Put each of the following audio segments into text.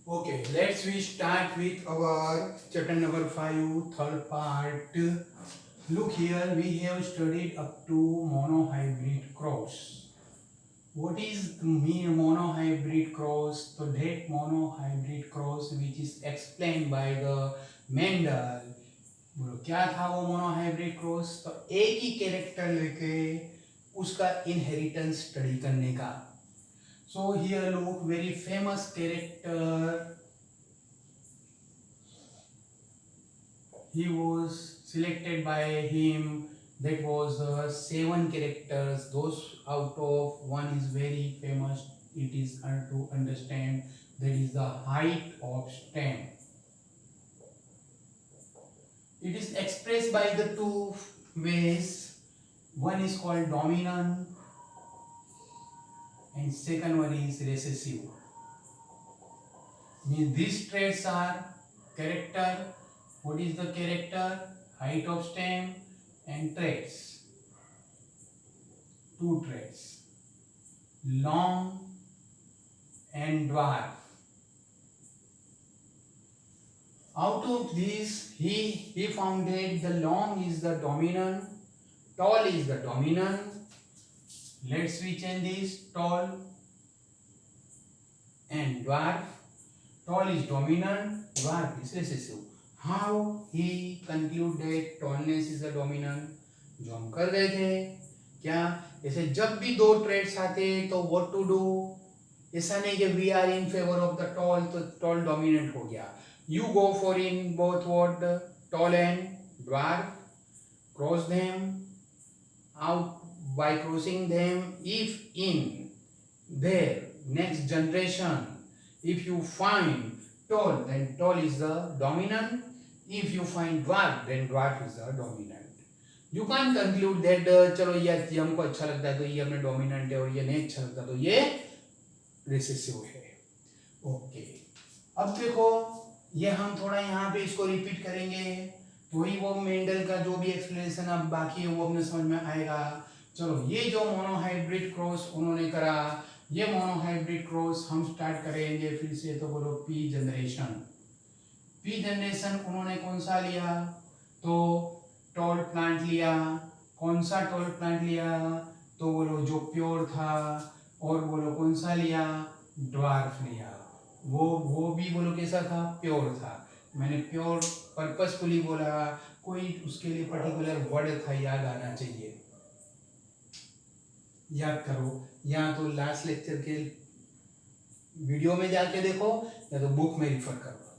Okay, let's we start with our chapter number 5, third part. Look here, we have studied up to monohybrid cross. What is the mean monohybrid cross? So that monohybrid cross which is explained by the Mendel. बोलो क्या था वो monohybrid cross? तो एक ही character लेके उसका inheritance study करने का. So here look, very famous character. He was selected by him. That was 7 characters. Those out of one is very famous. It is to understand. That is the height of stem. It is expressed by the two ways. One is called dominant, and second one is recessive. Means these traits are character. What is the character? Height of stem and traits. Two traits. Long and dwarf. Out of these, he found that the long is the dominant, tall is the dominant. Let's we change this. Tall and dwarf. Tall is dominant, dwarf is recessive. How he concluded tallness is the dominant? जो हम कर रहे थे क्या, ऐसे जब भी दो ट्रेड्स आते तो व्हाट टू डू, ऐसा नहीं कि we are in favour of the tall तो टॉल डोमिनेंट हो गया. You go for in both what, tall and dwarf, cross them out by crossing them. If in their next generation, if you find tall, then tall is the dominant. If you find dwarf, then dwarf is the dominant. You can't conclude that चलो ये हमको अच्छा लगता है तो ये हमें dominant है और ये नहीं अच्छा लगता तो ये recessive है. ओके, अब देखो ये हम थोड़ा यहाँ पे इसको रिपीट करेंगे, वही वो मेंडल का जो भी एक्सप्लेनेशन अब बाकी है वो अपने समझ में आएगा. चलो, ये जो मोनोहाइब्रिड क्रॉस उन्होंने करा, ये मोनोहाइब्रिड क्रॉस हम स्टार्ट करेंगे फिर से. तो बोलो पी जनरेशन. पी जनरेशन उन्होंने कौन सा लिया? तो टॉल प्लांट लिया. कौन सा टॉल प्लांट लिया? तो बोलो जो प्योर था. और बोलो कौन सा लिया? ड्वार्फ लिया. वो भी बोलो कैसा था? प्योर था. मैंने प्योर पर्पसफुली बोला, कोई उसके लिए पर्टिकुलर वर्ड था याद आना चाहिए, याद करो. या तो लास्ट लेक्चर के वीडियो में जाके देखो या तो बुक में रिफर करो,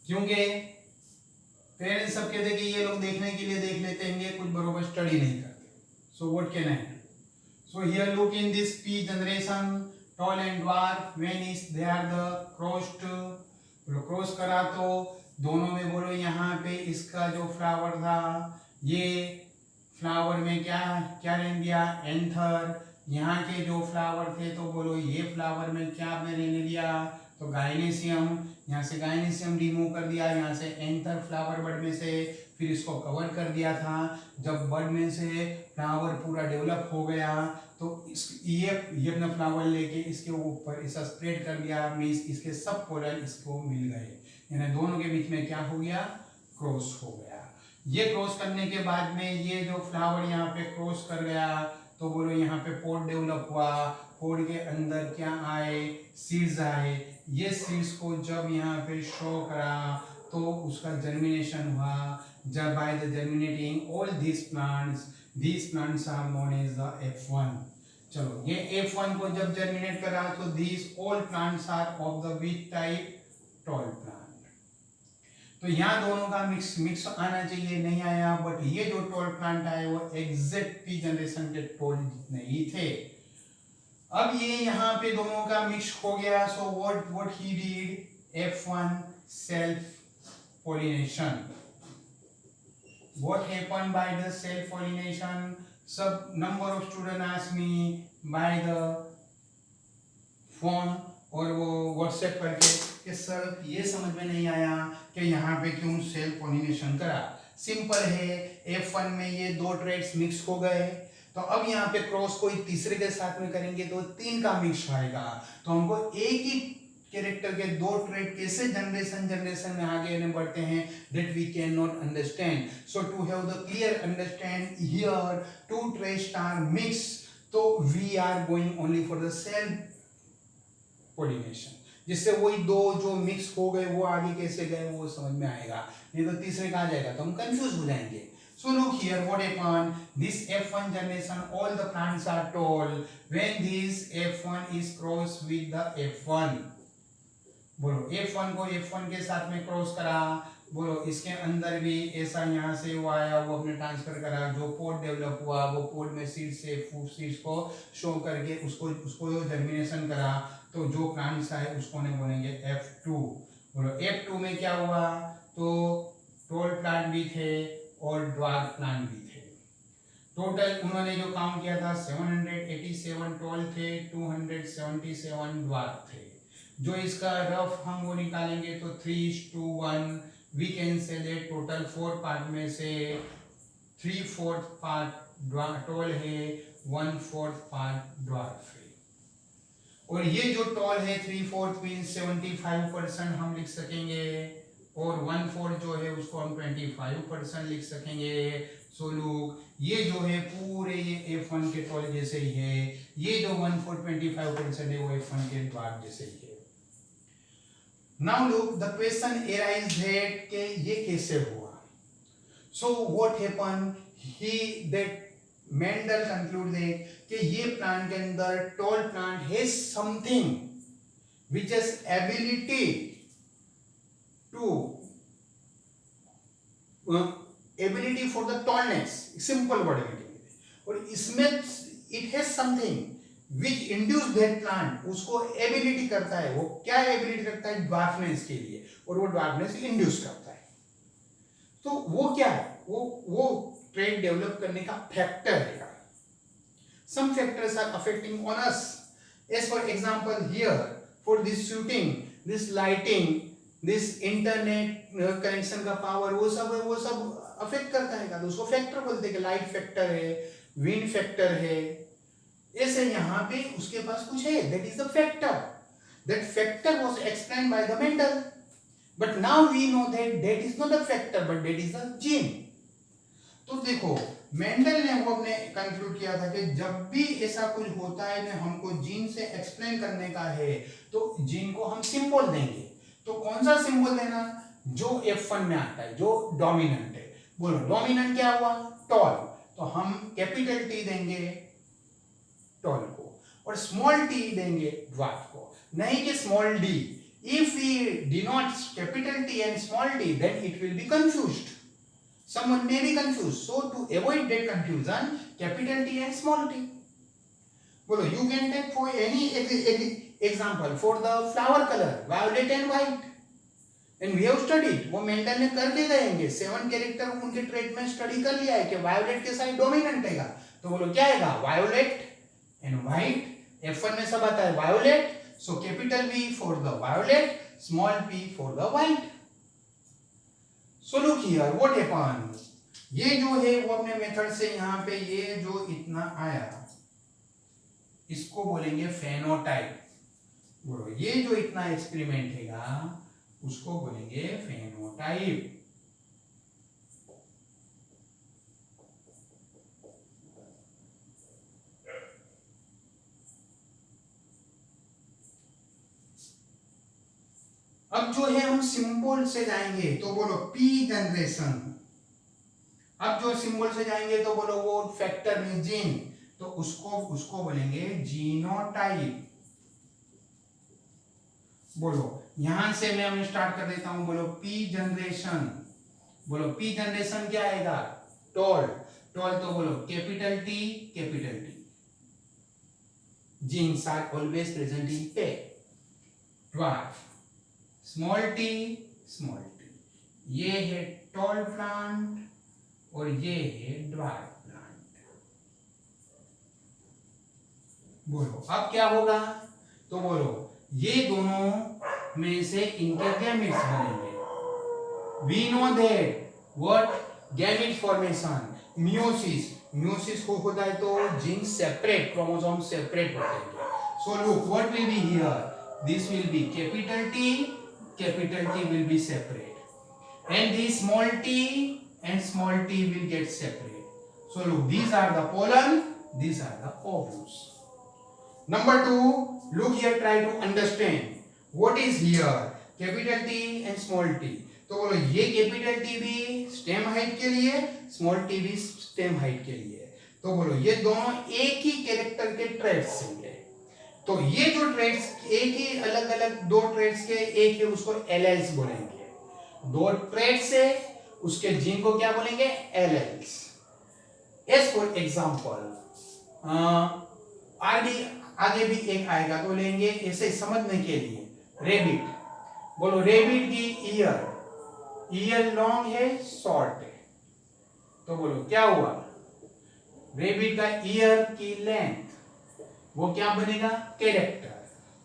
क्योंकि पेरेंट्स सब कहते कि ये लोग देखने के लिए देख लेते हैं, कुछ बरोबर स्टडी नहीं करते. So what can I do? So here look in this P generation, tall and dwarf when is they are the crossed. Cross करा तो दोनों में बोलो यहाँ पे इसका जो फ्लावर था, ये फ्लावर में क्या क्या रहने दिया? एंथर. यहाँ के जो फ्लावर थे तो बोलो ये फ्लावर में क्या आपने रहने दिया? तो गाइनेसियम. यहाँ से गाइनेसियम रिमूव कर दिया, यहाँ से एंथर फ्लावर बड में से, फिर इसको कवर कर दिया था. जब बड में से फ्लावर पूरा डेवलप हो गया तो ये अपना फ्लावर लेके इसके ऊपर ऐसा स्प्रेड कर दिया, मीन्स इसके सब पोलन इसको मिल गए, यानी दोनों के बीच में क्या हो गया? क्रॉस हो गया. ये क्रॉस करने के बाद में ये जो फ्लावर यहाँ पे क्रॉस कर गया तो बोलो यहाँ पे पोड डेवलप हुआ. पोड के अंदर क्या आए? सीड्स आए. ये सीड्स को जब यहाँ पे शो करा तो उसका जर्मिनेशन हुआ. जब by the germinating all these plants are known as the F1. चलो, ये F1 को जब जर्मिनेट करा तो these all plants are of the which type? Tall plant. तो यहाँ दोनों का मिक्स आना चाहिए, नहीं आया. बट ये जो टॉल प्लांट आए वो एग्जैक्ट पी जनरेशन के टॉल जितने ही थे. अब ये यहाँ पे दोनों का मिक्स हो गया. So what he did? F1 self pollination. What happened by the self pollination? Some number of students ask me by the phone और वो व्हाट्सएप करके कि सर ये समझ में नहीं आया कि यहाँ पे क्यों सेल्फ पॉलिनेशन करा. सिंपल है, F1 में ये दो ट्रेड्स मिक्स हो गए तो अब यहाँ पे क्रॉस कोई तीसरे के साथ में करेंगे तो 3 का मिक्स आएगा. तो हमको एक ही कैरेक्टर के दो ट्रेड कैसे जनरेशन में आगे बढ़ते हैं, that we cannot understand. So to have the clear understand here, two traits are mixed, तो we are going only for the self pollination, जिससे वही दो जो मिक्स हो गए वो आगे कैसे गए वो समझ में आएगा, नहीं तो तीसरे कहाँ जाएगा तो हम कंफ्यूज हो जाएंगे. So look here what happened, this F1 generation all the plants are tall, when this F1 is crossed with the F1, बोलो F1 को F1 के साथ में क्रॉस करा, बोलो इसके अंदर भी ऐसा यहाँ से वो आया, वो अपने ट्रांसफर करा, जो पोड डेवलप हुआ वो पोड में सीड्स से सीड्स को शो करके उसको जर्मिनेशन करा, तो जो प्लांट्स आए उसको ने बोलेंगे F2. बोलो F2 में क्या हुआ, तो टॉल प्लांट भी थे और ड्वार्फ प्लांट भी थे. टोटल उन्होंने जो काउंट किया था 787 टॉल थे, 277 ड्वार्फ थे. जो इसका रफ हम वो निकालेंगे तो 3:1, we can say that total 4 part में से 3/4 पार्ट टॉल है, 1/4 पार्ट ड्वार्फ है. और ये जो टॉल है 3/4 मींस 75% हम लिख सकेंगे, और 1/4 जो है उसको हम 25% लिख सकेंगे. सो लुक ये जो है पूरे ये F1 के टॉल जैसे ही है, ये जो 1/4 25% है वो F1 के ड्वार्फ जैसे ही है. Now look the question arises that के ये कैसे हुआ. So what happened, that Mendel concluded कि ये प्लांट के अंदर tall plant has something which has ability to ability for the tallness, simple word में, और इसमें it has something which induce that plant, उसको एबिलिटी करता है. वो क्या एबिलिटी करता है, ड्वार्फनेस के लिए, और वो ड्वार्फनेस इंड्यूस करता है. तो वो क्या है, वो ट्रेड डेवलप करने का फैक्टर है. Some factors are affecting on us, as for example here for this shooting, this lighting, this internet connection का पावर, वो सब अफेक्ट करता है. तो उसको फैक्टर बोलते हैं कि लाइट फैक्टर है, विंड फैक्टर है. ऐसे यहाँ पे उसके पास कुछ है, that is the factor. That factor was explained by the Mendel, but now we know that is not a factor, but that is a gene. तो देखो मेंडल ने वो अपने कंक्लूड किया था कि जब भी ऐसा कुछ होता है ना हमको जीन से एक्सप्लेन करने का है, तो जीन को हम सिंबल देंगे. तो कौन सा सिंबल देना, जो F1 में आता है, जो डोमिनेंट है. बोलो डोमिनेंट क्या हुआ, टॉल, तो हम कैपिटल T देंगे टॉल को, और स्मॉल t देंगे ड्वार्फ को, नहीं कि small d. If we denote capital T and small t, then it will be confused. Someone may be confused. So to avoid that confusion, capital T and small t. बोलो you can take for any example for the flower color, violet and white. And we have studied, वो Mendel ने करके गएंगे 7 character उनके trade में study कर लिया है कि वायोलेट के साइड डोमिनेंट है. तो बोलो क्या आएगा, वायोलेट and white. F1 में सब आता है violet, so capital V for the violet, small p for the white. So look here what happened, ये जो है वो अपने मेथड से यहाँ पे ये जो इतना आया इसको बोलेंगे फेनोटाइप. बोलो ये जो इतना एक्सपेरिमेंट हैगा उसको बोलेंगे फेनोटाइप. अब जो है हम सिंबल से जाएंगे तो बोलो P जनरेशन. अब जो सिंबल से जाएंगे तो बोलो वो फैक्टर में जीन, तो उसको बोलेंगे जीनोटाइप. बोलो यहां से मैं स्टार्ट कर देता हूं. बोलो P जनरेशन. बोलो P जनरेशन क्या आएगा, टॉल. तो बोलो capital T capital T. Genes are always present in pair. Dwarf small t small t. ये है टॉल प्लांट और ये है ड्वार्फ प्लांट. बोलो अब क्या होगा, तो बोलो ये दोनों में से इनके गैमेट्स बनेंगे. We know that what gamete formation, meiosis को होता है तो जीन्स सेपरेट, क्रोमोसोम सेपरेट होते हैं. So look what will be here, this will be capital T will be separate, and this small t and small t will get separate. So look, these are the pollen, these are the ovules. Number 2, look here, try to understand what is here, capital T and small t. तो बोलो ये capital T भी stem height के लिए, small T भी stem height के लिए. तो बोलो ये दोनों एक ही कैरेक्टर के ट्रेड्स हैं. तो ये जो ट्रेड्स एक ही अलग अलग दो ट्रेड्स के एक है, उसको एलेल्स बोलेंगे. दो ट्रेड्स है उसके जीन को क्या बोलेंगे, एलेल्स. एज फॉर एग्जांपल आगे भी एक आएगा तो लेंगे ऐसे समझने के लिए. रेबिट, बोलो रेबिट की ईयर लॉन्ग है शॉर्ट है, तो बोलो क्या हुआ, रेबिट का ईयर की लेंथ वो क्या बनेगा, कैरेक्टर.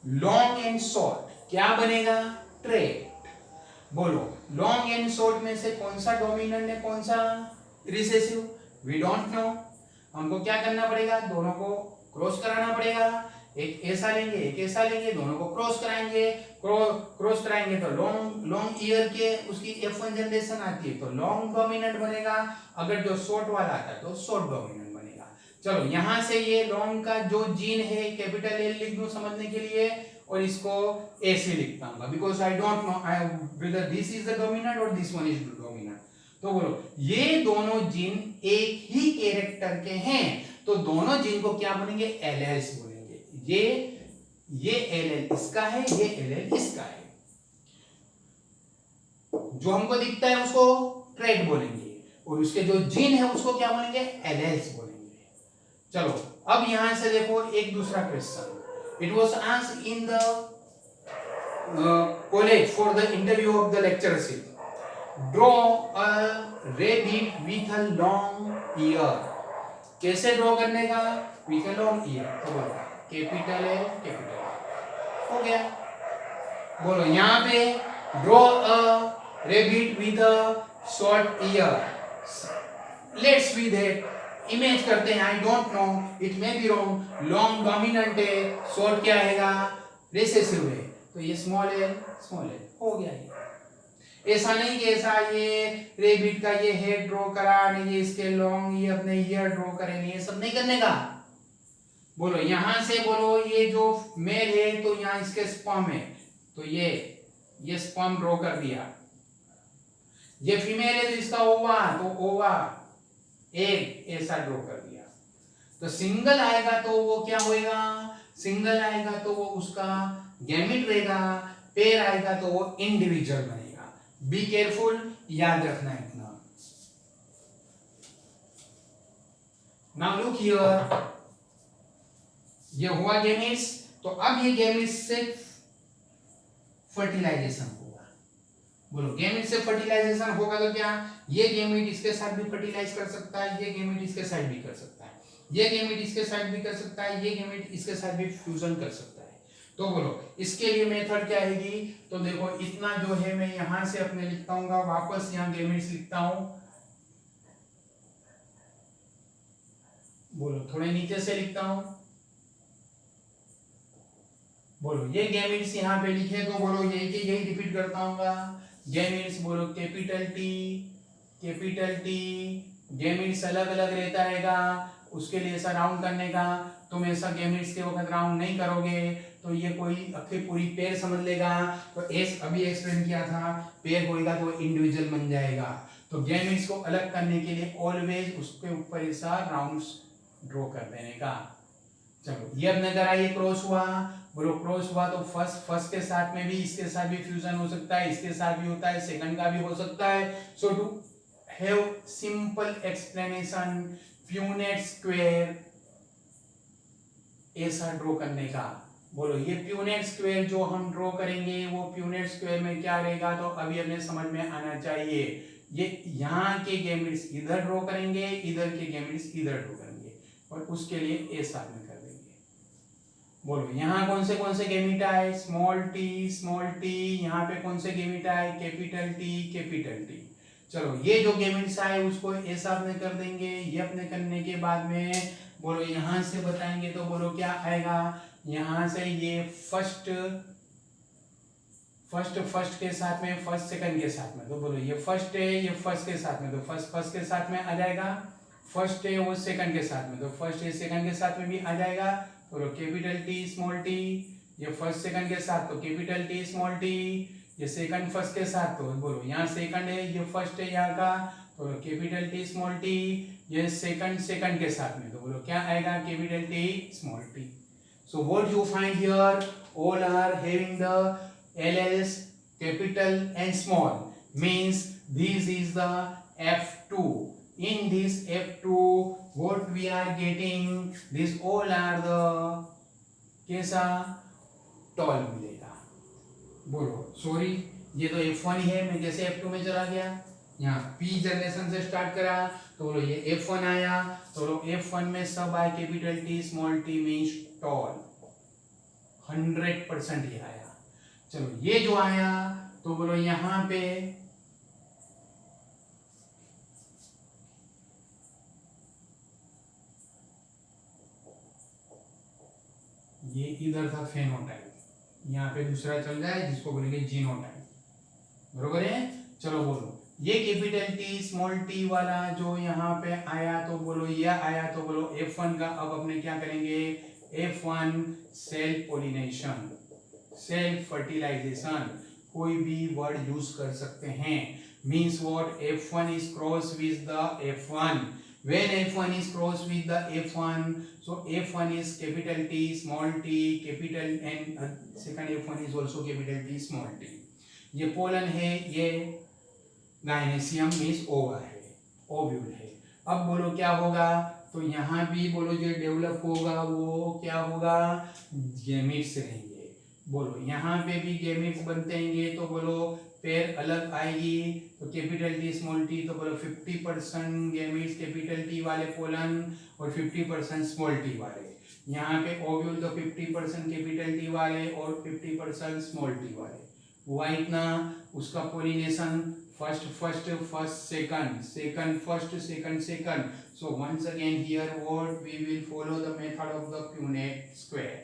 लॉन्ग एंड शॉर्ट क्या बनेगा, ट्रेट. बोलो लॉन्ग एंड शॉर्ट में से कौन सा डोमिनेंट है, कौन सा रिसेसिव, वी डोंट नो. हमको क्या करना पड़ेगा, दोनों को क्रॉस कराना पड़ेगा. एक ऐसा लेंगे एक ऐसा लेंगे, दोनों को क्रॉस कराएंगे. क्रॉस कराएंगे तो लॉन्ग ईयर के उसकी F1 जनरेशन आती है तो लॉन्ग डोमिनेंट बनेगा. अगर जो शॉर्ट वाला आता है तो शॉर्ट डोमिनेंट बनेगा. चलो यहां से ये लॉन्ग का जो जीन है कैपिटल L लिख दूं समझने के लिए, और इसको ऐसे लिखता हूं because I don't no whether this is the dominant और दिस वन इज डोमिनेंट. तो बोलो ये दोनों जीन एक ही कैरेक्टर के हैं, तो दोनों जीन को क्या बोलेंगे, एलेल्स बोलेंगे. ये एलेल इसका है, ये एलेल इसका है. जो हमको दिखता है उसको ट्रेट बोलेंगे, और उसके जो जीन है उसको क्या बोलेंगे, एलेल्स बोलेंगे. चलो अब यहां से देखो एक दूसरा question. It was asked in the college for the interview of the lectureship. Draw a rabbit with a long year. कैसे ड्रॉ करने का, विथ अ लॉन्ग ईयर. तो बोलो कैपिटल L कैपिटल L हो गया. बोलो यहां पे draw a rabbit with a short ear. Let's we that image करते हैं. I don't know, it may be wrong. Long dominant है, शॉर्ट क्या आएगा, रिसेसिव है. तो ये स्मॉल l हो गया. ये ऐसा नहीं कि ऐसा ये रेबिट का ये हेड ड्रॉ करा नहीं, ये इसके लॉन्ग ये अपने ईयर ड्रॉ करेंगे, ये सब नहीं करने का. बोलो यहां से बोलो ये जो मेल है तो यहां इसके स्पर्म है, तो ये स्पर्म ड्रॉ कर दिया. ये फीमेल है तो इसका ओवा, तो ओवा एग ऐसा ड्रॉ कर दिया. तो सिंगल आएगा तो वो क्या होएगा, सिंगल आएगा तो वो उसका गैमेट रहेगा. पेयर आएगा तो वो इंडिविजुअल बनेगा. बी केयरफुल, याद रखना इतना. नाउ लुक हियर, ये हुआ गैमेट्स. तो अब ये गैमेट्स से फर्टिलाइजेशन होगा. बोलो गैमेट से फर्टिलाइजेशन होगा तो क्या, ये गैमेट इसके साथ भी फर्टिलाइज कर सकता है, ये गैमेट इसके साथ भी कर सकता है, ये गैमेट इसके साथ भी कर सकता है, ये गैमेट इसके साथ भी फ्यूजन कर सकता है. तो बोलो इसके लिए मेथड क्या आएगी. तो देखो इतना जो है मैं यहां से अपने लिखता हूँ, वापस यहां गैमेट्स लिखता हूं. बोलो थोड़े नीचे से लिखता हूं. बोलो ये गैमेट्स यहाँ पे लिखे तो बोलो यही रिपीट करता हूँ. गैमेट्स बोलो कैपिटल टी. गैमेट्स अलग अलग रहता रहेगा, उसके लिए ऐसा राउंड करने का. तुम ऐसा गैमेट्स के वक्त राउंड नहीं करोगे तो ये कोई अक्खी पूरी पेयर समझ लेगा. तो अभी एक्सप्लेन किया था, पेयर होएगा तो इंडिविजुअल बन जाएगा. तो गैमेट्स को अलग करने के लिए ऑलवेज उसके ऊपर ऐसा राउंड ड्रॉ कर देने का. चलो ये अपने करा, ये क्रॉस हुआ. बोलो क्रॉस हुआ तो फर्स्ट के साथ में भी इसके साथ भी फ्यूजन हो सकता है, इसके साथ भी होता है, सेकंड का भी हो सकता है. So to have simple explanation, Punnett square ऐसा ड्रॉ करने का. बोलो ये प्यूनेट स्क्वायर जो हम ड्रॉ करेंगे वो प्यूनेट स्क्वायर में क्या रहेगा, तो अभी हमें समझ में आना चाहिए. ये यहाँ के गैमेट्स इधर ड्रॉ करेंगे, इधर के गैमेट्स इधर ड्रॉ करेंगे, और उसके लिए ऐसा में कर देंगे. बोलो यहाँ कौन से गैमेट आए, स्मॉल टी. यहाँ पे कौन से गैमेट आए, कैपिटल टी. चलो ये जो गैमेट्स आए उसको ऐसा अपने कर देंगे. ये अपने करने के बाद में बोलो यहाँ से बताएंगे तो बोलो क्या आएगा, यहाँ से ये फर्स्ट फर्स्ट फर्स्ट के साथ में, फर्स्ट सेकंड के साथ में, तो बोलो ये फर्स्ट है, ये फर्स्ट के साथ में, तो फर्स्ट फर्स्ट के साथ में आ जाएगा, फर्स्ट है वो सेकंड के साथ में, तो फर्स्ट है सेकंड के साथ में भी आ जाएगा, बोलो कैपिटल टी स्मॉल टी, ये फर्स्ट सेकंड के साथ तो कैपिटल टी स्मॉल टी, ये सेकंड फर्स्ट के साथ तो बोलो यहाँ सेकंड है, ये फर्स्ट है यहाँ का, तो बोलो कैपिटल टी स्मॉल टी, ये सेकंड सेकंड के साथ में, तो बोलो क्या आएगा, capital T small T. So what you find here, all are having the LLs capital and small, means this is the F2. In this F2 what we are getting, this all are the कैसा toll मिलेगा. बोलो sorry, ये तो F1 ही है, मैं कैसे F2 में चला गया, यहाँ P जनरेशन से स्टार्ट करा, तो बोलो ये F1 आया, तो बोलो F1 में सब आए capital T small T means tall, 100% ये आया. चलो ये जो आया तो बोलो यहाँ पे ये इधर था फेनोटाइप, यहाँ पे दूसरा चल जाए जिसको बोलेंगे जीनोटाइप, बरोबर है. चलो बोलो ये कैपिटल टी स्मॉल टी वाला जो यहाँ पे आया, तो बोलो ये आया, तो बोलो F1 का अब अपने क्या करेंगे, F1 self pollination, self fertilisation, कोई भी वर्ड यूज कर सकते हैं. Means what, F1 is cross with the F1. When F1 is cross with the F1, so F1 is capital T small t capital, and second F1 is also capital T small t. ये pollen है, ये गायनेसियम means ओवा है, ovule है. अब बोलो क्या होगा, तो यहाँ भी बोलो जो डेवलप होगा वो क्या होगा, गैमेट्स रहेंगे. बोलो यहाँ पे भी गैमेट्स बनते हैं, तो बोलो पेयर अलग आएगी, तो कैपिटल टी स्मॉल टी, तो बोलो 50% गैमेट्स कैपिटल टी वाले पोलन और 50% स्मॉल टी वाले. यहाँ पे ओव्यूल तो 50% कैपिटल टी वाले और 50% स्मॉल टी वाले. हुआ इतना, उसका pollination first first first second second first second second. So once again here what we will follow the method of the Punnett square.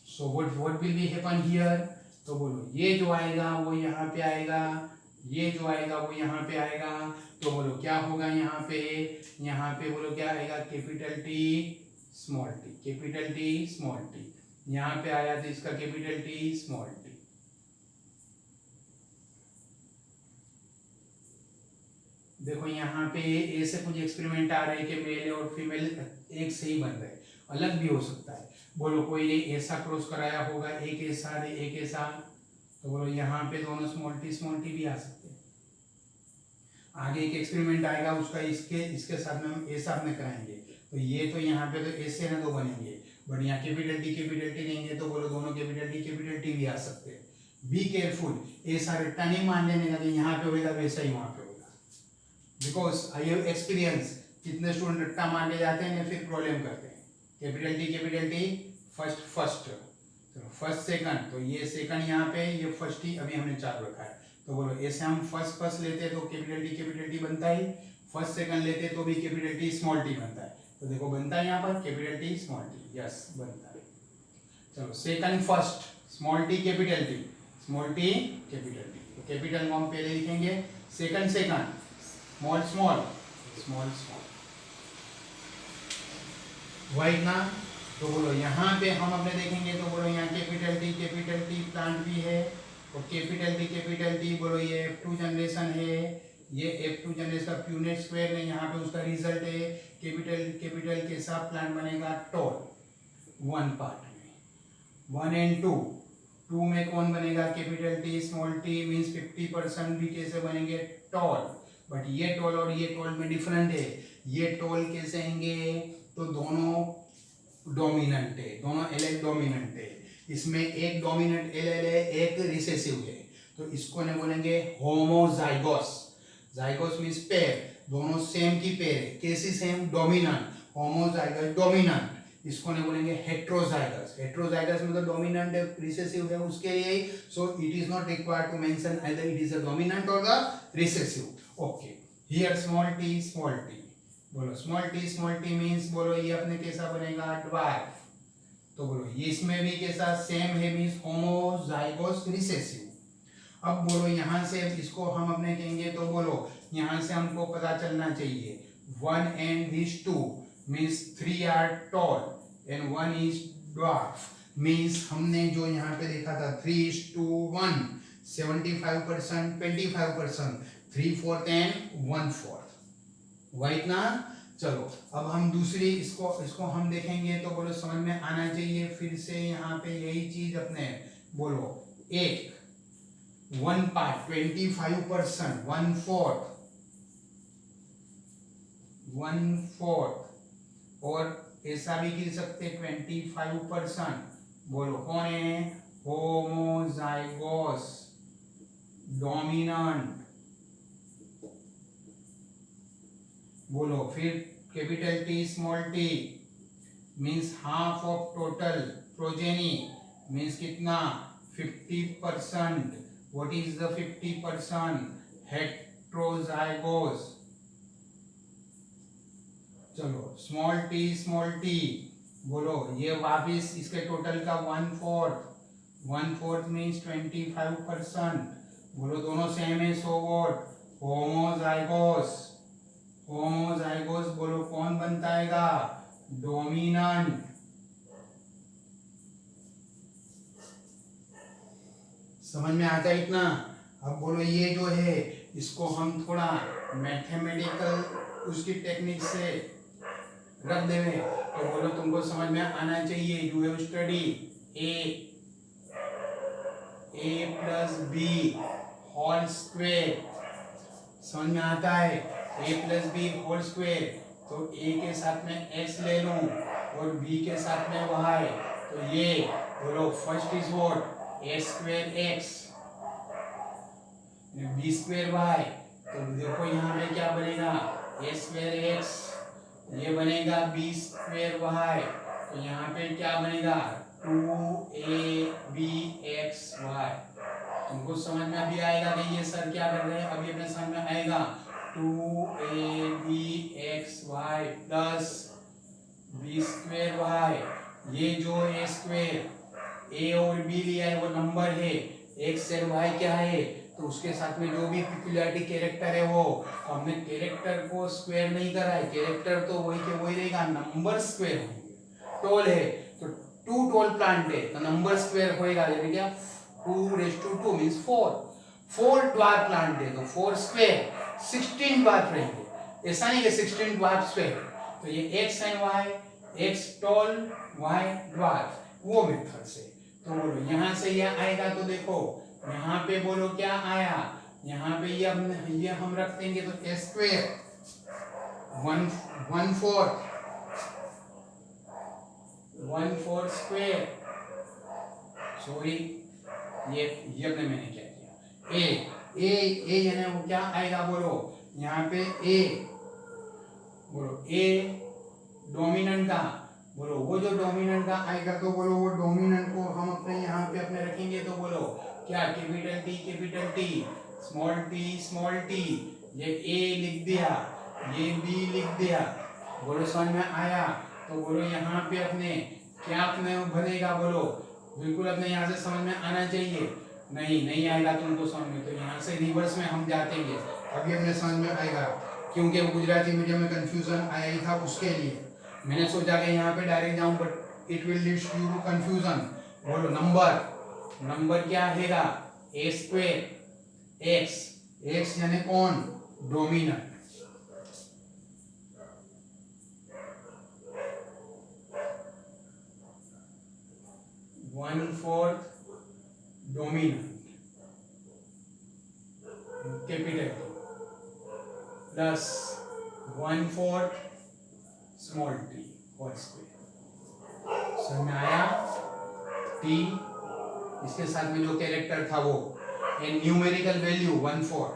So what will be happen here, तो बोलो ये जो आएगा वो यहाँ पे आएगा, ये जो आएगा वो यहाँ पे आएगा, तो बोलो क्या होगा यहाँ पे बोलो क्या आएगा, capital T small T, capital T small T. यहाँ पे आया तो इसका कैपिटल टी स्मॉल टी. देखो यहाँ पे ऐसे कुछ एक्सपेरिमेंट आ रहे हैं कि मेल और फीमेल एक से ही बन रहे, अलग भी हो सकता है. बोलो कोई ने ऐसा क्रॉस कराया होगा, एक ऐसा एक ऐसा, तो बोलो यहाँ पे दोनों स्मॉल टी भी आ सकते हैं. आगे एक एक्सपेरिमेंट आएगा उसका इसके साथ में हम ऐसा अपने कराएंगे, तो ये तो यहाँ पे तो ऐसे ना दो बनेंगे, बट यहाँ कैपिटल टी देंगे, तो बोलो दोनों कैपिटल टी भी आ सकते हैं. बी केयरफुल, ऐसा रट्टा नहीं मान लेने का कि यहाँ पे होगा वैसा ही वहाँ पे होगा, बिकॉज आई हैव एक्सपीरियंस. कितने स्टूडेंट रट्टा मान ले जाते हैं फिर प्रॉब्लम करते हैं. Capital T first first second, तो ये सेकंड यहाँ पे, ये फर्स्ट ही अभी हमने चालू रखा है, तो बोलो ऐसे हम फर्स्ट लेते तो कैपिटल टी बनता है, फर्स्ट सेकंड लेते तो भी कैपिटल टी स्मॉल टी बनता है. तो देखो बनता है यहाँ पर capital T small T, yes बनता है. चलो second first small T capital T, small T capital T, तो कैपिटल को हम पहले लिखेंगे, second small small small small, white ना. तो बोलो यहाँ पे हम अपने देखेंगे, तो बोलो यहाँ कैपिटल टी प्लांट भी है, और कैपिटल टी बोलो ये F2 जनरेशन है, ये F2 जनरेशन का प्यूनेट स्क्वायर ने यहाँ पे उसका रिजल्ट है. कैपिटल के साथ प्लांट बनेगा टॉल, 1 पार्ट में 1 and 2 में कौन बनेगा, capital T small T means 50% भी कैसे बनेंगे, टॉल. बट ये टॉल और ये टॉल में डिफरेंट है. ये टॉल कैसे आएंगे, तो दोनों डोमिनेंट है, दोनों एल डोमिनेंट है. इसमें एक डोमिनेंट एल है, एक रिसेसिव है, तो इसको ने बोलेंगे होमोजाइगोस. जाइगोस मीन्स पेयर, दोनों सेम की पेयर है. कैसी सेम, डोमिनेंट, होमोजाइगस डोमिनेंट. इसको नहीं बोलेंगे हेट्रोजाइगस। हेट्रोजाइगस मतलब डोमिनेंट रिसेसिव है उसके लिए, so it is not required to mention either it is a dominant और the recessive. Okay, here small T बोलो, स्मॉल टी मींस बोलो ये अपने कैसा बनेगा, ड्वार्फ। तो बोलो ये इसमें भी कैसा सेम है, मींस होमोजाइगोस रिसेसिव। अब बोलो यहाँ से इसको हम अपने कहेंगे तो बोलो यहाँ से हमको पता चलना चाहिए 1 and these 2 means 3 are tall and 1 is dwarf, means हमने जो यहाँ पे देखा था 3:1, 75%, 25%, 3/4 and 1/4, वाइट ना। चलो अब हम दूसरी इसको हम देखेंगे तो बोलो समझ में आना चाहिए फिर से यहाँ पे यही चीज अपने बोलो एक 1 part 25%, 1/4 और ऐसा भी गिर सकते 25%। बोलो कौन है, होमोजाइगोस डोमिनेंट। बोलो फिर capital T small T means half of total progeny, means कितना 50%। What is the 50%, हेट्रोजाइगोस। चलो स्मॉल टी बोलो ये वापिस इसके टोटल का 1/4 मींस 25%। बोलो दोनों सेम है, सो व्हाट, होमोजाइगोस बोलो कौन बनता है, डोमिनेंट। समझ में आता है इतना। अब बोलो ये जो है इसको हम थोड़ा मैथमेटिकल उसकी टेक्निक से रख देवे तो बोलो तुमको समझ में आना चाहिए, you have study a plus b whole square. समझ में आता है, a plus b whole square, तो a के साथ में x ले लूं और b के साथ में y, तो ये बोलो first is what, a square x b square y। तो देखो यहाँ पे क्या बनेगा, a स्क्वायर x, ये बनेगा b स्क्वायर y, तो यहाँ पे क्या बनेगा 2abxy। तुमको समझ में अभी आएगा कि ये सर क्या कर रहे हैं, अभी अपने समझ में आएगा 2abxy plus b square y। ये जो a स्क्वायर a और b लिया है वो नंबर है, x और y क्या है, तो उसके साथ में जो भी पिक्युलियरिटी कैरेक्टर है वो हमने कैरेक्टर को स्क्वायर नहीं करा है, कैरेक्टर तो वही के वही रहेगा, नंबर स्क्वायर होंगे। टोल है तो 2 टोल प्लांट है तो नंबर स्क्वायर होएगा, यानी क्या 2 मींस 4 ड्वार्फ प्लांट है तो 4 स्क्वायर 16 ड्वार्फ रहेंगे। ऐसा नहीं कि 16 ड्वार्फ स्क्वायर, तो ये x and y, x tall y dwarf, वो मेथड से। तो बोलो यहाँ से ये आएगा तो देखो यहाँ पे बोलो क्या आया, यहाँ पे ये हम रख देंगे तो a स्क्वायर 1/4 स्क्वायर, सॉरी ये अपने मैंने क्या किया, a यानी वो क्या आएगा बोलो यहाँ पे a, बोलो a डोमिनेंट का, बोलो वो जो डोमिनेंट का आएगा तो बोलो वो डोमिनेंट को हम अपने यहाँ पे अपने रखेंगे तो बोलो क्या, कैपिटल टी स्मॉल टी, ये a लिख दिया, ये b लिख दिया। बोलो समझ में आया, तो बोलो यहाँ पे अपने क्या अपने बनेगा, बोलो बिल्कुल अपने यहाँ से समझ में आना चाहिए। नहीं आएगा तुमको समझ में, तो यहाँ से रिवर्स में हम जाते हैं, अभी अपने समझ में आएगा, क्योंकि गुजराती मीडियम में कंफ्यूजन आया ही था, उसके लिए मैंने सोचा कि यहाँ पे डायरेक्ट जाऊं, but it will lead you to confusion. बोलो नंबर क्या रहेगा, a स्क्वायर x यानी कौन, dominant. One dominant capital plus 1/4 small T whole square. समझ में आया, टी इसके साथ में जो कैरेक्टर था वो एंड न्यूमेरिकल वैल्यू 1/4।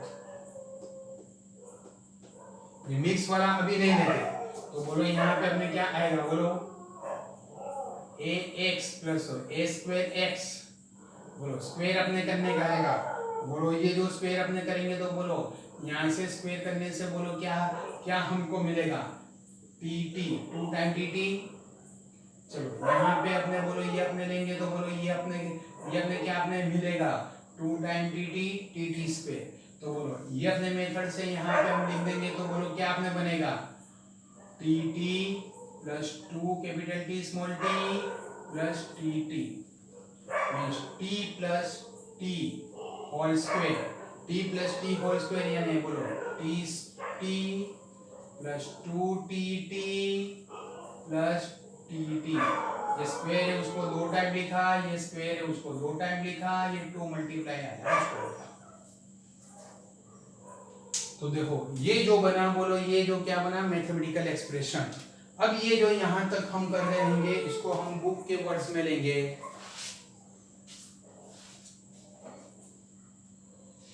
ये मिक्स वाला अभी नहीं लेते, तो बोलो यहाँ पे अपने क्या आएगा, बोलो ए एक्स प्लस ए स्क्वायर एक्स, बोलो स्क्वायर अपने करने का आएगा, बोलो ये जो स्क्वायर अपने करेंगे तो बोलो यहाँ से स्क्वायर करने से बोलो क्या क्या हमको मिलेगा, T T, 2 time T T. चलो यहाँ पे अपने बोलो ये अपने लेंगे तो बोलो ये अपने क्या अपने मिलेगा 2 टाइम टी टी स्क्वायर। तो बोलो ये अपने मेथड से यहाँ पे हम लिख देंगे तो बोलो क्या अपने बनेगा T T plus 2 capital T small T plus T T means T plus T whole square, T plus T whole square यानी बोलो T T plus 2 T T plus T T. ये स्क्वायर है उसको 2 टाइम लिखा, ये square है उसको 2 time लिखा, ये 2 मल्टीप्लाई आया उसको लिखा। तो देखो ये जो बना बोलो ये जो क्या बना मैथमेटिकल एक्सप्रेशन। अब ये जो यहां तक हम कर रहे होंगे इसको हम बुक के वर्ड्स में लेंगे।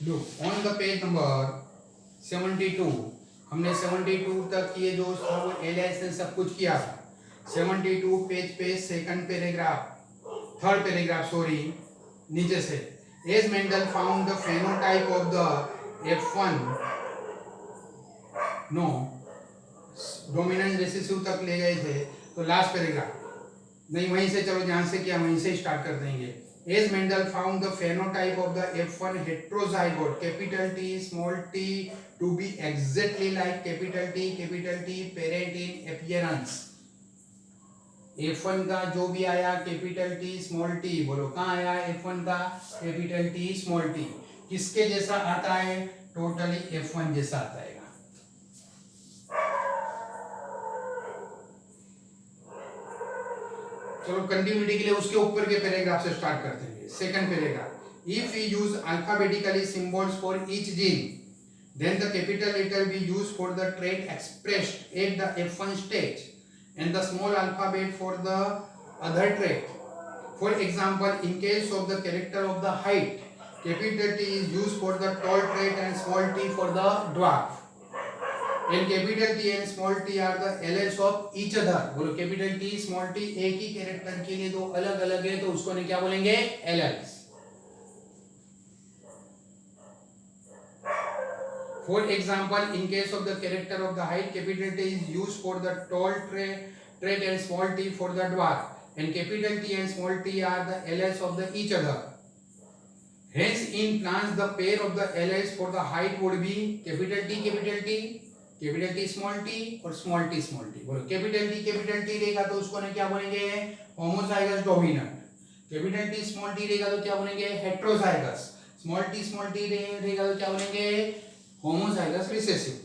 Look on the page number 72, हमने 72 तक ये जो था वो एलआईएस सब कुछ किया था। 72 पेज पे second paragraph, third paragraph sorry, नीचे से as Mendel found the phenotype of the F1 no dominant recessive तक ले गए थे, तो लास्ट पैराग्राफ नहीं वहीं से चलो जहां से किया वहीं से स्टार्ट कर देंगे। As Mendel found the phenotype of the F1 heterozygote capital T small t to be exactly like capital T parent in appearance। F1 का जो भी आया कैपिटल T स्मॉल t, बोलो कहाँ आया F1 का कैपिटल T स्मॉल t किसके जैसा आता है, टोटली F1 जैसा आता है। चलो कंटिन्यूटी के लिए उसके ऊपर के पैराग्राफ से स्टार्ट करते हैं। Second paragraph, if we use alphabetically symbols for each gene then the capital letter we use for the trait expressed at the F1 stage and the small alphabet for the other trait. For example, in case of the character of the height, capital T is used for the tall trait and small t for the dwarf. And capital T and small t are the LS of each other। बोलो capital T small t एक ही character के लिए दो अलग अलग है तो उसको क्या बोलेंगे LS। For example, in case of the character of the height, capital T is used for the tall trait and small t for the dwarf, and capital T and small t are the LS of the each other. Hence, in plants, the pair of the LS for the height would be capital T small t और small t। बोलो capital T रहेगा तो उसको क्या बोलेंगे homozygous dominant, capital T small t रहेगा तो क्या बोलेंगे heterozygous, small t रहेगा तो क्या बोलेंगे homozygous recessive।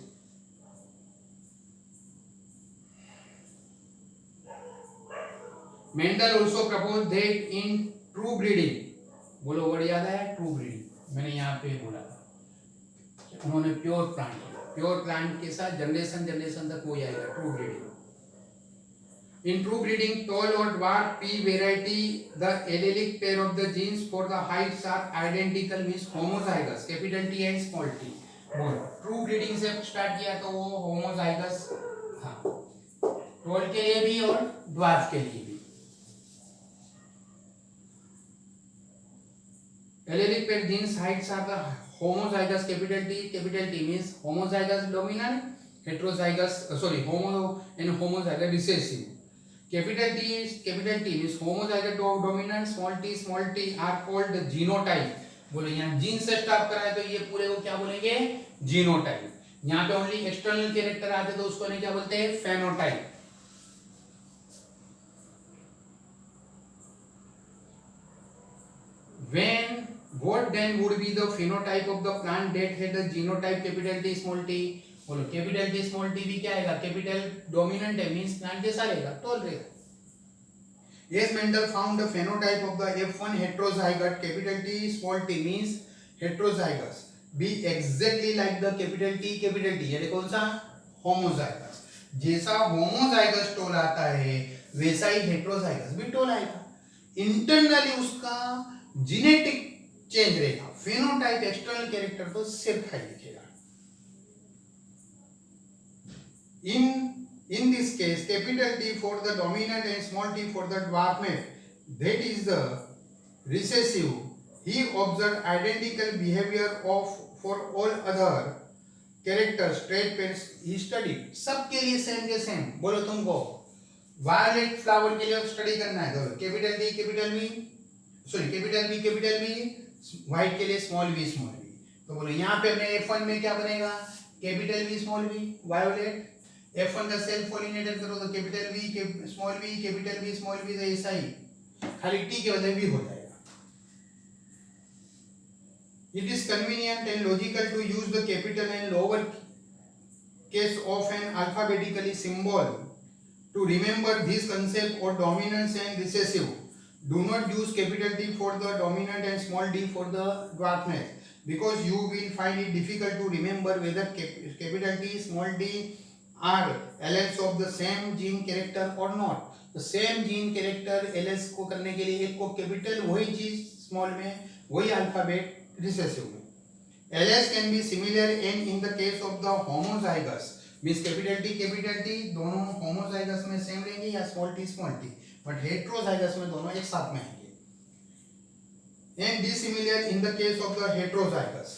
Mendel also proposed that in true breeding, बोलो वर्ड याद है ट्रू ब्रीडिंग, मैंने यहाँ पे बोला था उन्होंने प्योर प्लांट के साथ जनरेशन तक वो आएगा true breeding. In true breeding tall और dwarf pea variety the allelic pair of the genes for the heights are identical means homozygous capital T and small T. बोलो ट्रू ब्रीडिंग से start किया तो वो homozygous था toll के लिए भी और ड्वार्फ के लिए भी। Allelic pair genes heights are the homozygous capital T means homozygous dominant, heterozygous homo and homozygous recessive। capital T means homozygous dominant, small t are called genotype। बोलो यहाँ जीन से स्टार्ट करा है तो ये पूरे को क्या बोलेंगे जीनोटाइप। यहाँ पे ओनली एक्सटर्नल कैरेक्टर आते तो उसको नहीं क्या बोलते हैं phenotype. What then would be the phenotype of the plant that had the genotype capital T small t? बोलो capital T small t भी क्या आएगा capital dominant है means plant जैसा रहेगा tall रहेगा। Yes, Mendel found the phenotype of the F1 heterozygote capital T small t means heterozygous be exactly like the capital T यानी कौन सा homozygous। जैसा homozygous टोल आता है वैसा ही heterozygous भी टोल आएगा। इंटरनली उसका जेनेटिक चेंज रहेगा, फेनोटाइप एक्सटर्नल कैरेक्टर तो सिर्फ खाई लिखेगा। इन In this case, capital T for the dominant and small t for the dwarf mate, that is the recessive. He observed identical behavior of for all other characters, trait pairs he studied. सबके लिए same के same. बोलो तुमको violet flower के लिए study करना है तो capital D capital V, sorry capital V, white के लिए स्मॉल वी. तो बोलो यहाँ पे अपने F1 में क्या बनेगा, capital V small V violet. F1 का सेल्फ पॉलिनेटर करो तो capital V small V, capital V small V, तो ऐसा ही खाली टी के बदले वी हो जाएगा. It is convenient and logical to use the capital and lower case of an alphabetically symbol to remember this concept or dominance and recessive. Do not use capital T for the dominant and small d for the dwarfness, because you will find it difficult to remember whether capital T, small d are alleles of the same gene character or not. तो same gene character LS को करने के लिए एक को capital वही चीज small में, वही अल्फाबेट रिसेसिव में. LS can be similar in the case of the homozygous, means capital T दोनों होमोजाइगस में सेम रहेंगे या स्मॉल टी, बट हेटेरोजाइगस में दोनों एक साथ में आएंगे. And dissimilar in the case of the heterozygous.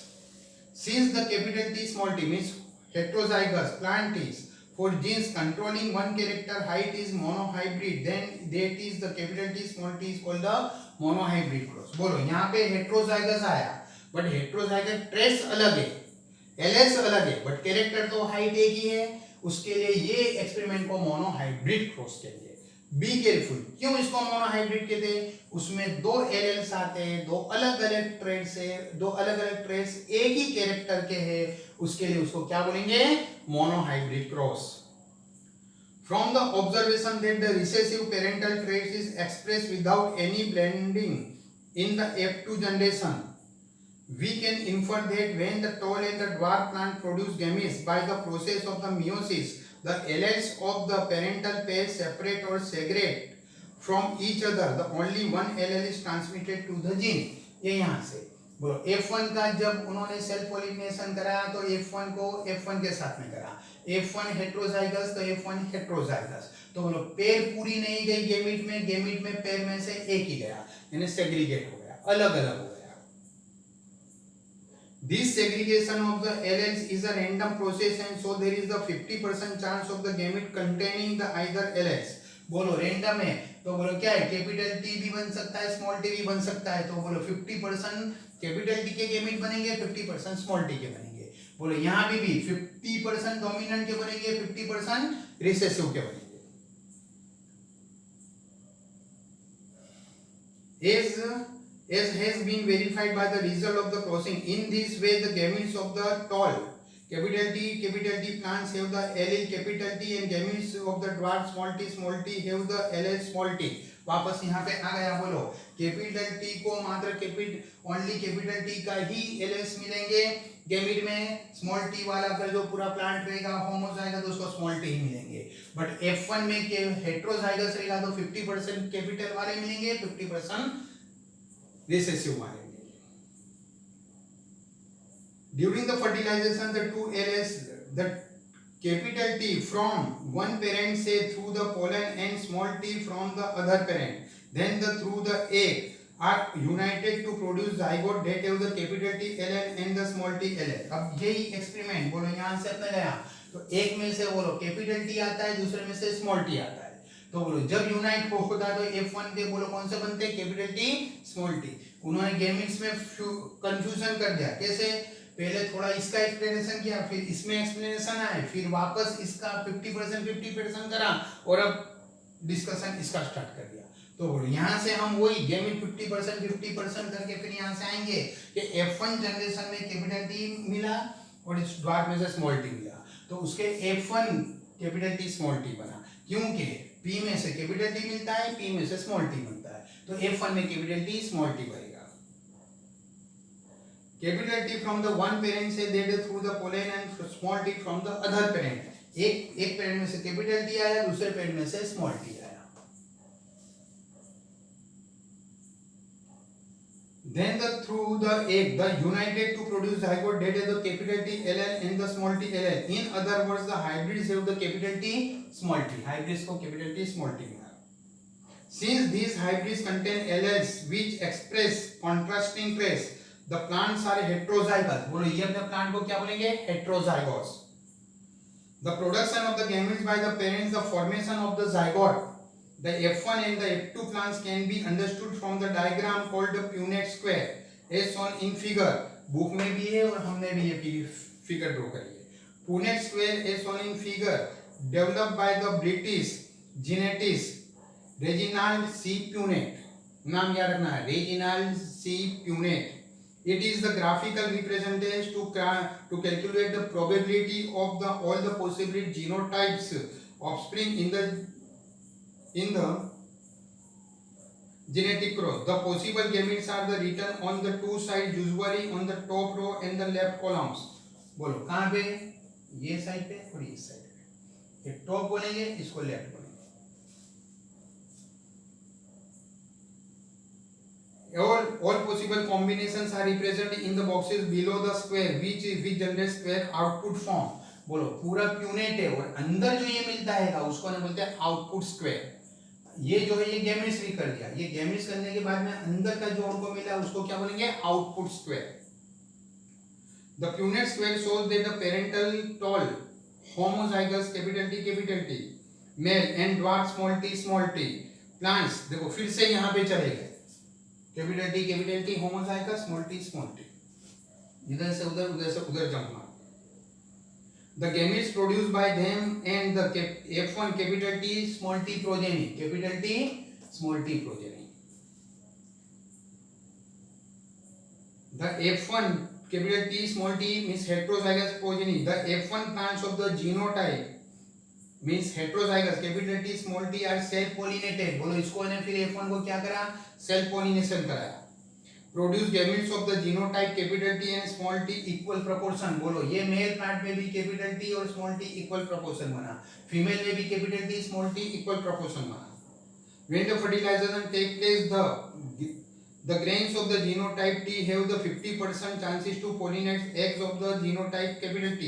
Since the capital T small T means heterozygous plant is for genes controlling one character height is monohybrid, then that is the capital T small t is called the monohybrid cross. बोलो यहाँ पे heterozygous आया but heterozygous trace अलग है, LS अलग है, but character तो height एक ही है. उसके लिए ये एक्सपेरिमेंट को मोनोहाइब्रिड क्रॉस कहते हैं. Be careful. क्यों इसको मोनोहाइब्रिड कहते हैं? उसमें दो एलेल्स आते हैं, दो अलग अलग ट्रेड्स है, दो अलग अलग ट्रेड्स एक ही कैरेक्टर के हैं, उसके लिए उसको क्या बोलेंगे, monohybrid cross. From the observation that the recessive parental traits is expressed without any blending in the F2 generation, we can infer that when the tall and the dwarf plant produce gametes by the process of the meiosis, the alleles of the parental pair separate or segregate from each other. The only one allele is transmitted to the gene. ये यहाँ से बोलो F1 का जब उन्होंने self pollination कराया तो F1 को F1 के साथ में करा. F1 हेटेरोजाइगस तो F1 हेटेरोजाइगस. तो बोलो पेयर पूरी नहीं गई गेमीट में पेयर में से एक ही गया, यानी सेग्रीगेट हो गया, अलग अलग हो गया. This segregation of the alleles is a random process and so there is the 50% chance of the gamete containing the either alleles. बोलो रैंडम है तो बोलो क्या है, कैपिटल टी भी बन सकता है, स्मॉल टी भी बन सकता है. तो बोलो 50% कैपिटल टी के गेमेट बनेंगे, 50% स्मॉल टी के बनेंगे. बोलो यहाँ भी 50% डोमिनेंट के बनेंगे, 50% रिसेसिव के बनेंगे. As has been verified by the result of the crossing. In this way, the gametes of the tall capital T plants have the allele capital T and gametes of the dwarf small t have the allele small t. वापस यहाँ पे आ गया. बोलो capital T को मात्र only capital T का ही एलेस मिलेंगे gamete में, स्मॉल टी वाला का जो पूरा प्लांट रहेगा होमोजाइगस तो उसको स्मॉल टी ही मिलेंगे. बट F1 में हेटेरोजाइगस रहेगा तो 50% कैपिटल वाले मिलेंगे, 50% recessive वाले मिलेंगे. During the fertilization, the two alleles, the capital T from one parent say through the pollen and small t from the other parent, then through the egg are united to produce zygote that have the capital T allele and the small t allele. अब यही experiment बोलो यहाँ से अपने गया तो एक में से बोलो कैपिटल T आता है, दूसरे में से स्मॉल t आता है. तो बोलो जब यूनाइट होता है तो F1 के बोलो कौन से बनते हैं, कैपिटल टी स्मॉल टी. उन्होंने गेमिट्स में कंफ्यूजन कर दिया. कैसे, पहले थोड़ा इसका एक्सप्लेनेशन किया, फिर इसमें एक्सप्लेनेशन आए, फिर वापस इसका 50% करा और अब डिस्कशन इसका स्टार्ट कर दिया. तो बोलो यहाँ से हम वही गेमिट 50% करके फिर यहाँ से आएंगे कि F1 जनरेशन में कैपिटल टी मिला और इस ड्वार्फ में से स्मॉल टी मिला, तो उसके F1 capital T small T बना, क्योंकि P में से कैपिटल टी मिलता है, P में से स्मॉल टी मिलता है, तो F1 में कैपिटल टी स्मॉल टी बनेगा. Capital T from the one parent say that through the pollen and small t from the other parent. एक पेरेंट में से कैपिटल टी आया, दूसरे पेरेंट में से स्मॉल टी आया. then through the egg the united to produce zygote that has the capital T LL and the small t LL. In other words the hybrids have the capital T small t. hybrids को capital T small t मिला. Since these hybrids contain alleles which express contrasting traits, the plants are heterozygous. बोलो ये अपने plant को क्या बोलेंगे? Heterozygous. The production of the gametes by the parents, the formation of the zygote, the F1 and the F2 plants can be understood from the diagram called the Punnett square, as shown in figure. Book में भी है और हमने भी ये figure draw करी है. Punnett square as shown in figure, developed by the British genetist Reginald C. Punnett. नाम याद रखना है, Reginald C. Punnett. It is the graphical representation to calculate the probability of all the possible genotypes offspring in the genetic cross. The possible gametes are the written on the two sides, usually on the top row and the left columns. बोलो कहाँ पे? ये side पे और ये side पे. ये top बोलेंगे, इसको लेफ्ट बोलेंगे. All possible combinations are represented in the boxes below the square, which generates square output form. बोलो पूरा प्यूनेट है और अंदर जो ये मिलता है उसको हम बोलते हैं आउटपुट स्क्वायर. ये जो है ये गैमेट्स भी कर दिया. ये गैमेट्स करने के बाद में अंदर का जो हमको मिला उसको क्या बोलेंगे? Output square. The Punnett square shows that the parental tall homozygous capital T male and dwarf small t plants. देखो फिर से यहाँ पे चले गए. Capital T homozygous, small T, इधर से उधर जंप मार. The gametes produced by them and the F1 capital T small t progeny, capital T small t progeny. The F1 capital T small t means heterozygous progeny. The F1 plants of the genotype means heterozygous capital T small t are self pollinated. बोलो इसको ने फिर F1 को क्या करा? Self pollination कराया. Produce gametes of the genotype capital T and small t equal proportion. बोलो ये मेल प्लांट में भी कैपिटल T और स्मॉल t इक्वल प्रोपोर्शन बना, फीमेल में भी capital T small t equal proportion बना. When the fertilization take place, the grains of the genotype T have the 50% chances to pollinate eggs of the genotype capital T.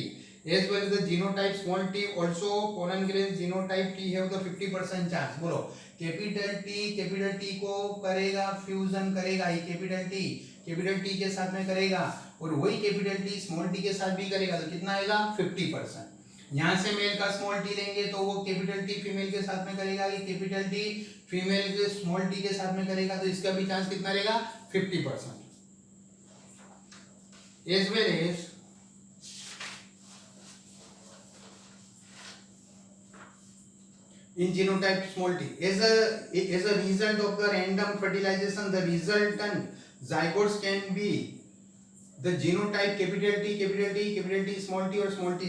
As well as the genotype small t, also pollen grains genotype T have the 50% chance. बोलो capital T को करेगा fusion करेगा, ये capital T के साथ में करेगा और वही कैपिटल T स्मॉल t के साथ भी करेगा, तो कितना आएगा? 50%. यहाँ से मेल का स्मॉल t लेंगे तो वो कैपिटल T फीमेल के साथ में करेगा, ये कैपिटल T फीमेल के स्मॉल t के साथ में करेगा, तो इसका भी चांस कितना रहेगा? 50%. As well as in genotype small t, as a result of the random fertilization, the resultant zygotes can be the genotype capital T small t और small t.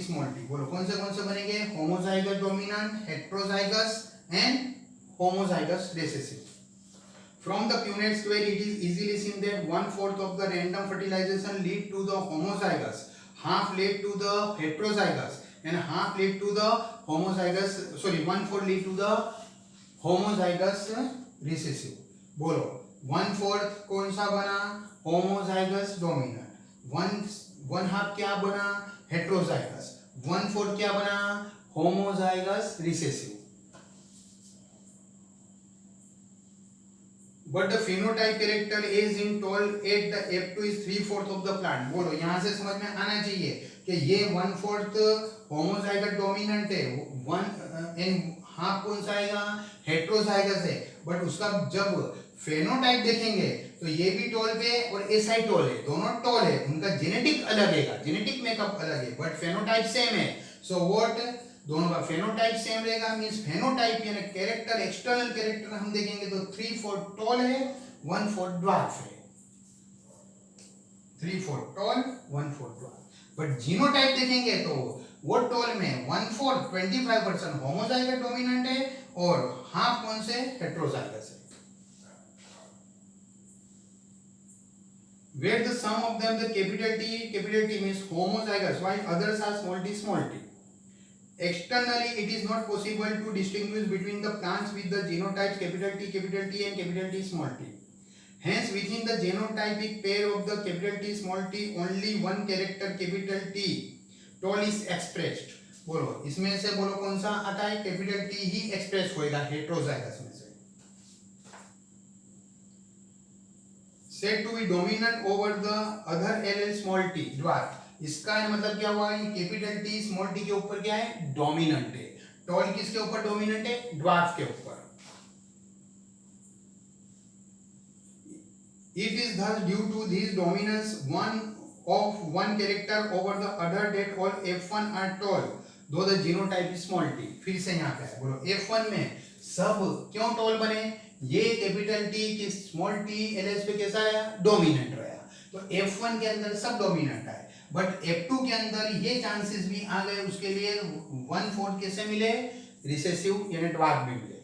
बोलो कौन से बनेंगे? homozygous dominant, heterozygous and homozygous recessive. From the Punnett square, it is easily seen that 1/4 of the random fertilization lead to the homozygous, half lead to the heterozygous, and half lead to the homozygous. Sorry, 1/4 lead to the homozygous recessive. बोलो 1/4 कौन सा बना? homozygous dominant. 1/2 क्या बना? heterozygous. 1/4 क्या बना? homozygous recessive. But the phenotype character is in tall at the F2 is 3/4 of the plant. बोलो यहाँ से समझ में आना चाहिए कि ये 1/4 homozygous dominant है, 1.5 कौन सा आएगा? heterozygous है. बट उसका जब फेनोटाइप देखेंगे तो ये भी टॉल पे और एसआई टॉल है, दोनों टॉल है, उनका जेनेटिक अलग है, जेनेटिक मेकअप अलग है, बट फेनोटाइप सेम है. सो व्हाट, दोनों का फेनोटाइप सेम रहेगा, मींस फेनोटाइप यानी कैरेक्टर, एक्सटर्नल कैरेक्टर हम देखेंगे तो 3/4 टॉल है, 1/4 ड्वार्फ है. 3/4 टॉल, 1/4 ड्वार्फ. बट जीनोटाइप देखेंगे तो वो टॉल में 1/4 25% होमोजाइगस डोमिनेंट है और हाफ कौन से? हेटेरोजाइगस है. Where the sum of them the capital T means homozygous while others are small t. Externally it is not possible to distinguish between the plants with the genotypes capital T and capital T small t. Hence, within the genotypic pair of the capital T small t, only one character capital T tall is expressed. बोलो इसमें से बोलो कौन सा आता है, capital T ही express होएगा heterozygous में से. Said to be dominant over the other allele small t dwarf. इसका मतलब क्या हुआ, ये कैपिटल टी स्मॉल टी के ऊपर क्या है, डोमिनेंट है. टॉल किसके ऊपर डोमिनेंट है, ड्वार्फ के ऊपर. It is thus due to this dominance one character over the other that all F1 are tall though the genotype is small t. फिर से यहाँ पे है, बोलो F1 में सब क्यों टॉल बने, ये कैपिटल टी की स्मॉल टी एलएस पे कैसा आया, डोमिनेंट रहा. तो F1 के अंदर सब डोमिनेंट आए, बट F2 के अंदर ये चांसेस भी आ गए उसके लिए 1/4 कैसे मिले, रिसेसिव यानी ड्वार्फ भी मिले.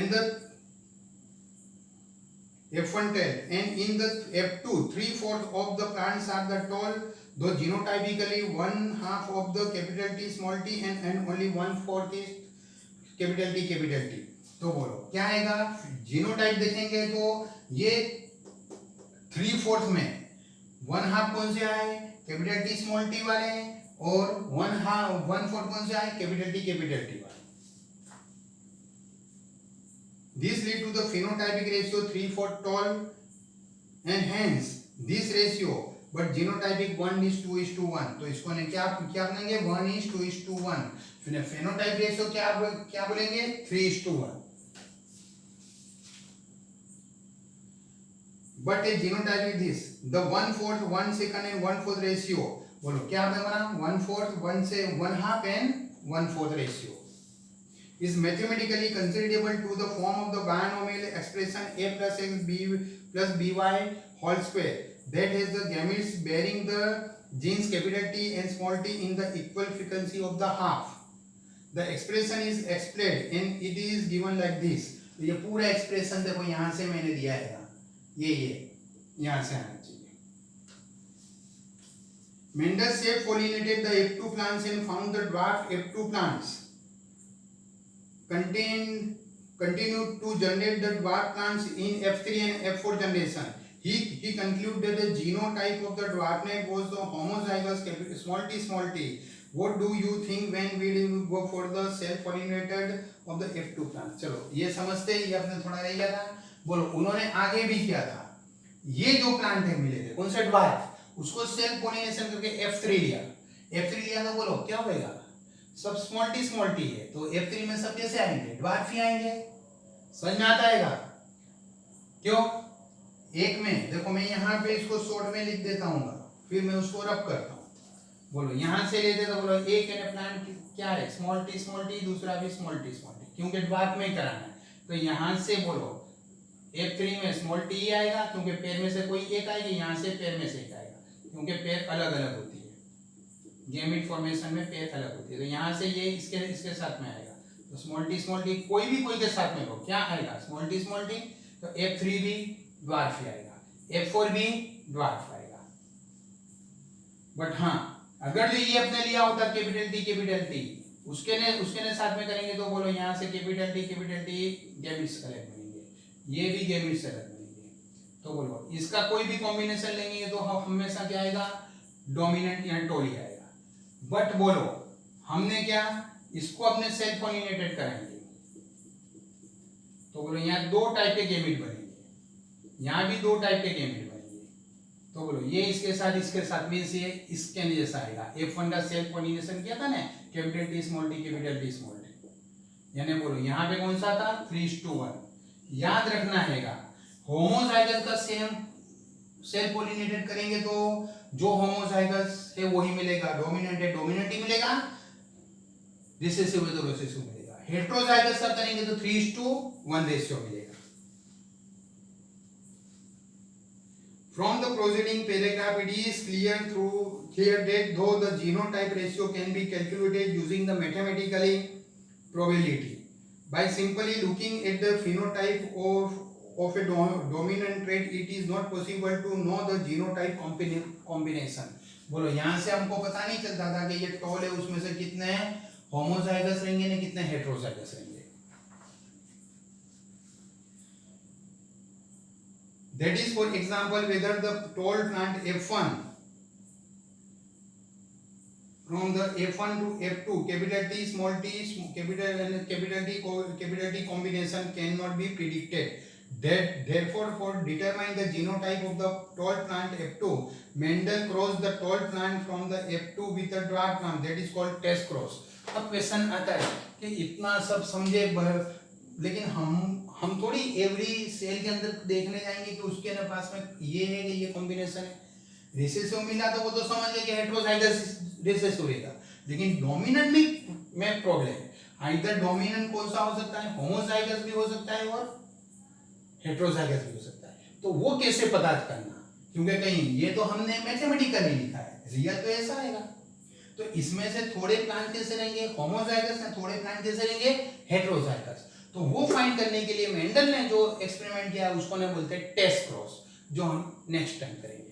In the F1 tell, and in the F2 3/4 of the plants are the tall though genotypically 1/2 of the capital T small t and only 1/4 is capital T. तो बोलो क्या आएगा, जीनोटाइप देखेंगे तो ये 3/4 में 1/2 कौन से आए, कैपिटल टी स्मॉल टी वाले, और 1/4 कौन से आए, कैपिटल टी वाले. This lead to the phenotypic ratio 3/4 tall and hence this ratio, but genotypic 1:2:1. तो इसको ने क्या बनेंगे 1:2:1. फिर phenotype ratio क्या बोलेंगे 3:1. But a genotype is this, the 1/4 1/2 and 1/4 ratio. बोलो क्या बना 1/4 1 से 1/2 and 1/4 ratio is mathematically considerable to the form of the binomial expression a plus x b plus by whole square that has the gametes bearing the genes capital T and small t in the equal frequency of the half. The expression is explained and it is given like this. तो ये पूरा expression देखो यहाँ से मैंने दिया है, ये यहाँ से आना चाहिए. Mendel self pollinated the F2 plants and found the dwarf F2 plants continued to generate the dwarf plants in F3 and F4 generation. He concluded that the genotype of the dwarfnet was the homozygous small t. What do you think when we go for the self-pollinated of the F2 plants? चलो ये समझते, ये अपने थोड़ा रह गया था. बोलो उन्होंने आगे भी किया था, ये जो प्लांट है मिले थे कौन से ड्वार्फ, उसको सेल्फ पोलिनेशन करके F3 लिया तो बोलो क्या होगा, सब स्मॉल टी है. तो F3 में सब कैसे आएंगे, ड्वार्फ ही आएंगे. समझ में आता है क्यों, एक में देखो मैं यहाँ पे इसको शॉर्ट में लिख देता हूँ, फिर मैं उसको रब करता हूँ. बोलो यहाँ से लेते तो बोलो एक प्लांट क्या है, स्मॉल टी, दूसरा भी स्मॉल टी, क्योंकि ड्वार्फ में ही कराना है. तो यहाँ से बोलो F3 में स्मॉल टी आएगा क्योंकि पेड़ में से कोई एक आएगी, यहाँ से पेड़ में से एक आएगा क्योंकि पेड़ अलग अलग होती है, गैमेट फॉर्मेशन में पेड़ अलग होती है. तो यहाँ से ये इसके साथ में आएगा. तो स्मॉल टी कोई के साथ में हो क्या आएगा, स्मॉल टी. तो F3 भी ड्वार्फ ही आएगा, F4 भी ड्वार्फ आएगा. बट हाँ अगर जो ये अपने लिया होता कैपिटल टी उसके ने साथ में करेंगे तो बोलो यहाँ से कैपिटल टी गैमेट्स अलग बनेंगे, ये भी गैमेट्स अलग बनेंगे. तो बोलो इसका कोई भी कॉम्बिनेशन लेंगे तो हमेशा क्या आएगा, डोमिनेंट या टोली आएगा. बट बोलो हमने क्या इसको अपने सेल्फ पोलिनेटेड कराएंगे तो बोलो यहाँ 2 टाइप के गैमेट बनेंगे, यहाँ भी 2 टाइप के गैमेट बनेंगे. तो बोलो ये इसके साथ मींस ये इसके जैसा आएगा. F1 का सेल्फ पोलिनेशन किया था ना, कैपिटल टी स्मॉल टी, यानी बोलो यहाँ पे कौन सा था 3:1. याद रखना हैगा होमोजाइगस का सेम सेल्फ पोलिनेटेड करेंगे तो जो होमोजाइगस है वही मिलेगा, डोमिनेंट है डोमिनेंट ही मिलेगा, रिसेसिव है तो रिसेसिव मिलेगा. हेटेरोजाइगस का करेंगे तो 3:1 रेशियो मिलेगा. From the preceding paragraph it is clear that though the genotype ratio can be calculated using the mathematical probability by simply looking at the phenotype of a dominant trait, it is not possible to know the genotype combination. बोलो यहाँ से हमको पता नहीं चलता था कि ये टॉल है उसमें से कितने होमोजाइगस रहेंगे ने कितने हेटेरोजाइगस रहेंगे. That is, for example, whether the tall plant F1 from the F1 to F2, capital T, small t, capital and capital T combination cannot be predicted. That therefore, for determine the genotype of the tall plant F2, Mendel crossed the tall plant from the F2 with the dwarf plant. That is called test cross. अब question आता है कि इतना सब समझे, लेकिन हम थोड़ी एवरी सेल के अंदर देखने जाएंगे कि उसके पास में ये है कि ये कॉम्बिनेशन है। रिसेसिव मिला तो वो तो समझ गए कि हेटेरोजाइगस रिसेसिव रहेगा, लेकिन डोमिनेंट में प्रॉब्लम है। आइदर डोमिनेंट कौन सा हो सकता है, होमोजाइगस भी हो सकता है और हेटेरोजाइगस भी हो सकता है। तो वो कैसे पता करना, क्योंकि कहीं ये तो हमने मैथमेटिकली लिखा है, रियल तो ऐसा आएगा। तो इसमें से थोड़े प्लांट कैसे रहेंगे होमोजाइगस है, थोड़े प्लांट कैसे रहेंगे हेटेरोजाइगस। तो वो फाइंड करने के लिए मेंडल ने जो एक्सपेरिमेंट किया उसको ने बोलते हैं टेस्ट क्रॉस, जो हम नेक्स्ट टाइम करेंगे।